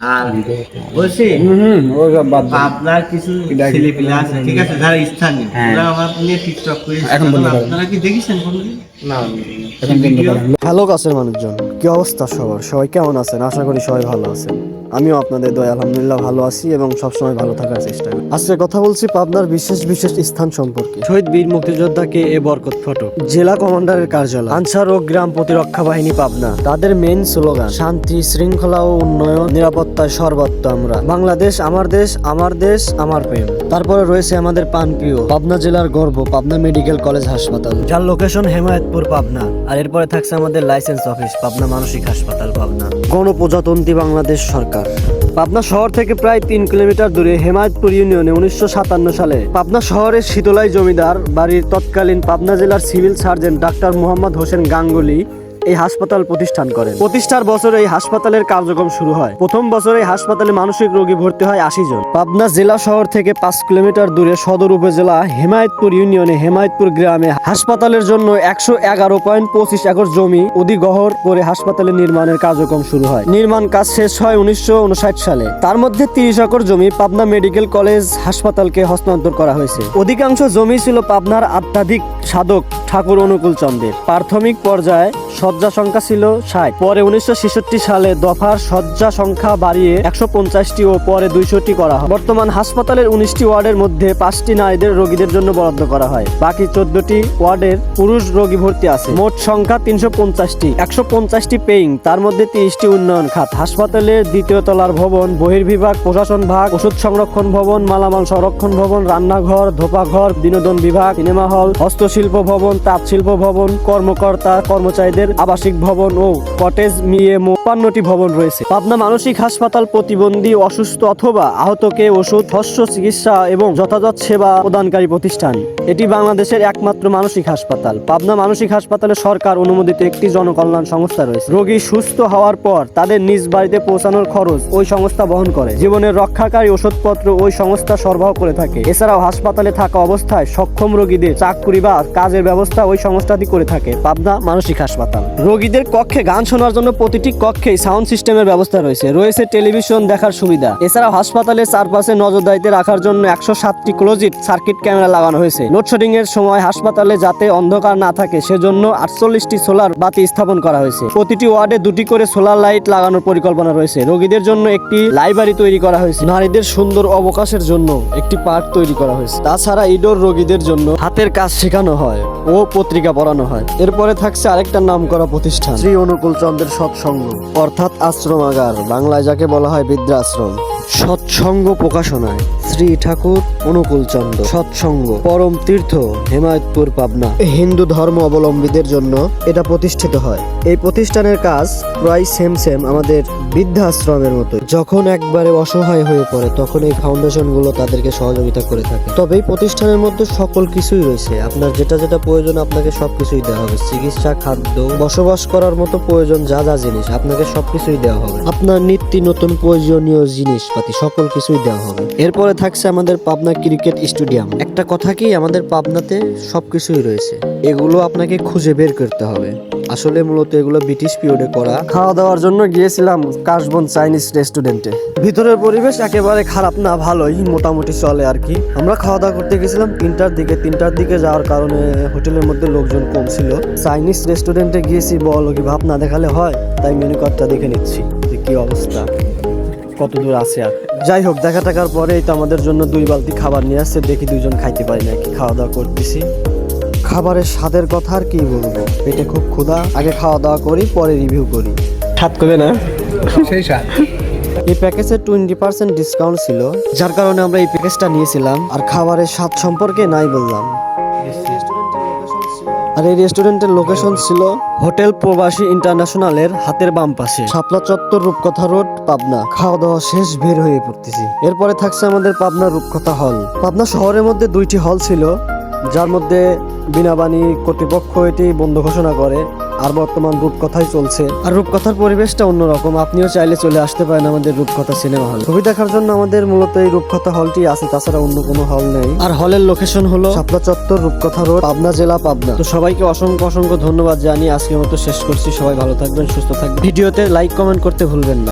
আর বলছি আপনার কিছু ছেলে পেলে আছে, ঠিক আছে, যারা স্থানীয়, ওরা আমার নিয়ে টিকটক করে, আপনারা কি দেখেছেন কোনোদিন? না। হ্যালো কাছের মানুষজন, কি অবস্থা সবার? সবাই কেমন আছেন? আশা করি সবাই ভালো আছেন। আমিও আপনাদের দয়া আলহামদুলিল্লাহ ভালো আছি এবং সবসময় ভালো থাকার চেষ্টা করি। আজকে কথা বলছি পাবনার বিশেষ বিশেষ স্থান সম্পর্কে। শহীদ বীর মুক্তিযোদ্ধা কে এ বরকত ফটক, জেলা কমান্ডারের কার্যালয়, আনসার ও গ্রাম প্রতিরক্ষা বাহিনী পাবনা। তাদের মেইন স্লোগান শান্তি, শৃঙ্খলা ও উন্নয়ন, নিরাপত্তায় সর্বত্র আমরা। বাংলাদেশ আমার দেশ, আমার দেশ আমার প্রেম। তারপরে রয়েছে আমাদের প্রাণপ্রিয় পাবনা জেলার গর্ব পাবনা মেডিকেল কলেজ হাসপাতাল, যার লোকেশন হেমায়েতপুর পাবনা। আর এরপরে থাকছে আমাদের লাইসেন্স অফিস পাবনা মানসিক হাসপাতাল পাবনা। গণপ্রজাতন্ত্রী বাংলাদেশ সরকার। পাবনা শহর থেকে প্রায় 3 কিলোমিটার দূরে হেমায়েতপুর ইউনিয়নে 1957 সালে পাবনা শহরের শীতলাই জমিদার বাড়ির তৎকালীন পাবনা জেলার civil surgeon doctor Mohammad Hossain Ganguly এই হাসপাতাল প্রতিষ্ঠান করেন। প্রতিষ্ঠার বছরে এই হাসপাতালের কার্যক্রম শুরু হয়। প্রথম বছরে এই হাসপাতালে মানসিক রোগী ভর্তি হয় 80 জন। পাবনা জেলা শহর থেকে 5 কিলোমিটার দূরে সদর উপজেলা হেমায়েতপুর ইউনিয়নে হেমায়েতপুর গ্রামে হাসপাতালের জন্য 111.25 একর জমি অধিগ্রহণ করে হাসপাতালের নির্মাণের কার্যক্রম শুরু হয়। নির্মাণ কাজ শেষ হয় 1959 সালে। তার মধ্যে 30 একর জমি পাবনা মেডিকেল কলেজ হাসপাতালকে হস্তান্তর করা হয়েছে। অধিকাংশ জমি ছিল পাবনার আধ্যাত্মিক সাধক ঠাকুর অনুকূল চন্দ্রের। প্রাথমিক পর্যায়ে শয্যা সংখ্যা ছিল 60। পরে 1966 সালে দফার শয্যা সংখ্যা বাড়িয়ে 150টি ও পরে 200টি করা হয়। বর্তমান হাসপাতালের 19টি ওয়ার্ডের মধ্যে 5টি নারীদের রোগীদের জন্য বরাদ্দ করা হয়। বাকি 14টি ওয়ার্ডের পুরুষ রোগী ভর্তি আছে। মোট সংখ্যা 350টি, 150টি পেইং, তার মধ্যে 30টি উন্নয়ন খাত। হাসপাতালের দ্বিতীয় তলার ভবন, বহির্বিভাগ, প্রশাসন ভাগ, ওষুধ সংরক্ষণ ভবন, মালামাল সংরক্ষণ ভবন, রান্নাঘর, ধোপাঘর, বিনোদন বিভাগ, সিনেমা হল, হস্তশিল্প ভবন, তাঁত শিল্প ভবন, কর্মকর্তা কর্মচারীদের আবাসিক ভবন ও কটেজ মিলিয়ে 52টি ভবন রয়েছে। পাবনা মানসিক হাসপাতাল প্রতিবন্ধী, অসুস্থ অথবা আহতকে ওষুধ, শস্য চিকিৎসা এবং যথাযথ সেবা প্রদানকারী প্রতিষ্ঠান। এটি বাংলাদেশের একমাত্র মানসিক হাসপাতাল। পাবনা মানসিক হাসপাতালে সরকার অনুমোদিত একটি জনকল্যাণ সংস্থা রয়েছে। রোগী সুস্থ হওয়ার পর তাদের নিজ বাড়িতে পৌঁছানোর খরচ ওই সংস্থা বহন করে। জীবনের রক্ষাকারী ওষুধপত্র ওই সংস্থা সরবরাহ করে থাকে। এছাড়াও হাসপাতালে থাকা অবস্থায় সক্ষম রোগীদের চাকরি বা কাজের ব্যবস্থা ওই সংস্থাটি করে থাকে। পাবনা মানসিক হাসপাতাল। রোগীদের কক্ষে গান শোনার জন্য প্রতিটি কক্ষেই সাউন্ড সিস্টেমের ব্যবস্থা রয়েছে। রয়েছে টেলিভিশন দেখার সুবিধা। এছাড়াও হাসপাতালের চারপাশে নজরদারিতে রাখার জন্য 107টি ক্লোজড সার্কিট ক্যামেরা লাগানো হয়েছে। লোডশেডিং এর সময় হাসপাতালে যাতে অন্ধকার না থাকে সেজন্য 48টি সোলার বাতি স্থাপন করা হয়েছে। প্রতিটি ওয়ার্ডে 2টি করে সোলার লাইট লাগানোর পরিকল্পনা রয়েছে। রোগীদের জন্য একটি লাইব্রেরি তৈরি করা হয়েছে। নারীদের সুন্দর অবকাশের জন্য একটি পার্ক তৈরি করা হয়েছে। তাছাড়া ইডোর রোগীদের জন্য হাতের কাজ শেখানো হয় ও পত্রিকা পড়ানো হয়। এরপরে থাকছে আরেকটা নামকরা প্রতিষ্ঠান, শ্রী অনুকূল চন্দ্রের সৎসঙ্গ অর্থাৎ আশ্রমাগার, বাংলায় যাকে বলা হয় বৃদ্ধাশ্রম। সৎসঙ্গ প্রকাশনায় শ্রী ঠাকুর অনুকূল চন্দ্র সৎসঙ্গ পরম তীর্থ হেমায়েতপুর পাবনা। হিন্দু ধর্ম অবলম্বীদের জন্য এটা প্রতিষ্ঠিত হয়। এই প্রতিষ্ঠানের কাজ প্রায় সেম আমাদের বৃদ্ধাশ্রমের মতো। যখন একবারে অসহায় হয়ে পড়ে তখন এই ফাউন্ডেশন গুলো তাদেরকে সহযোগিতা করে থাকে। তবে এই প্রতিষ্ঠানের মধ্যে সকল কিছুই রয়েছে। আপনার যেটা যেটা প্রয়োজন আপনাকে সবকিছুই দেওয়া হবে। চিকিৎসা, খাদ্য, বসবাস করার মতো প্রয়োজন যা যা জিনিস আপনাকে সবকিছুই দেওয়া হবে। আপনার নিত্য নতুন প্রয়োজনীয় জিনিসপাতি সকল কিছুই দেওয়া হবে। এরপরে থাকছে আমাদের পাবনা ক্রিকেট স্টেডিয়াম। একটা কথা কি, আমাদের পাবনাতে সবকিছুই রয়েছে, এগুলো আপনাকে খুঁজে বের করতে হবে। আসলে মূলত এগুলো ব্রিটিশ পিরিয়ডে করা। খাওয়া দাওয়ার জন্য গিয়েছিলাম কাশবন চাইনিজ রেস্টুরেন্টে। ভিতরের পরিবেশ একেবারে খারাপ না, ভালোই, মোটামুটি চলে আর কি। আমরা খাওয়া দাওয়া করতে গেছিলাম 3টার দিকে যাওয়ার কারণে হোটেলের মধ্যে লোকজন কম ছিল। চাইনিজ রেস্টুরেন্টে গিয়েছি, বলো কি ভাব না দেখালে হয়, তাই মেনু কার্ডটা দেখে নিচ্ছি যে কি অবস্থা, কত দূর আছে। আর যাই হোক, দেখা টাকার পরেই তো আমাদের জন্য 2 বালতি খাবার নিয়ে আসছে। দেখি 2জন খাইতে পারি না কি, খাওয়া দাওয়া করতেছি। খাবারের স্বাদের কথা আর কি বলবো, পেটে খুব ক্ষুধা। আগে খাওয়া দাওয়া করি, পরে রিভিউ করি। স্বাদ করবে না? সেই স্বাদ। এই প্যাকেজে 20% ডিসকাউন্ট ছিল, যার কারণে আমরা এই প্যাকেজটা নিয়েছিলাম। আর খাবারের স্বাদ সম্পর্কে নাই বললাম। আর এই রেস্টুরেন্টের লোকেশন ছিল হোটেল প্রবাসী ইন্টারন্যাশনালের হাতের বাম পাশে, শাপলা চত্বর, রূপকথা রোড, পাবনা। খাওয়া দাওয়া শেষ, বের হয়ে পড়তেছি। এরপরে থাকছে আমাদের পাবনা রূপকথা হল। পাবনা শহরের মধ্যে 2টি হল ছিল, যার মধ্যে বিনাবানি কর্তৃপক্ষ এটি বন্ধ ঘোষণা করে। আর বর্তমান রূপকথাই চলছে। আর রূপকথার পরিবেশটা অন্যরকম। আপনিও চাইলে চলে আসতে পারেন আমাদের রূপকথা সিনেমা হল। ছবি দেখার জন্য আমাদের মূলত এই রূপকথা হলটি আছে, তাছাড়া অন্য কোনো হল নেই। আর হলের লোকেশন হলো শাপলা চত্বর, রূপকথা রোড, পাবনা জেলা, পাবনা। তো সবাইকে অসংখ্য ধন্যবাদ জানিয়ে আজকের মতো শেষ করছি। সবাই ভালো থাকবেন, সুস্থ থাকবেন। ভিডিওতে লাইক কমেন্ট করতে ভুলবেন না।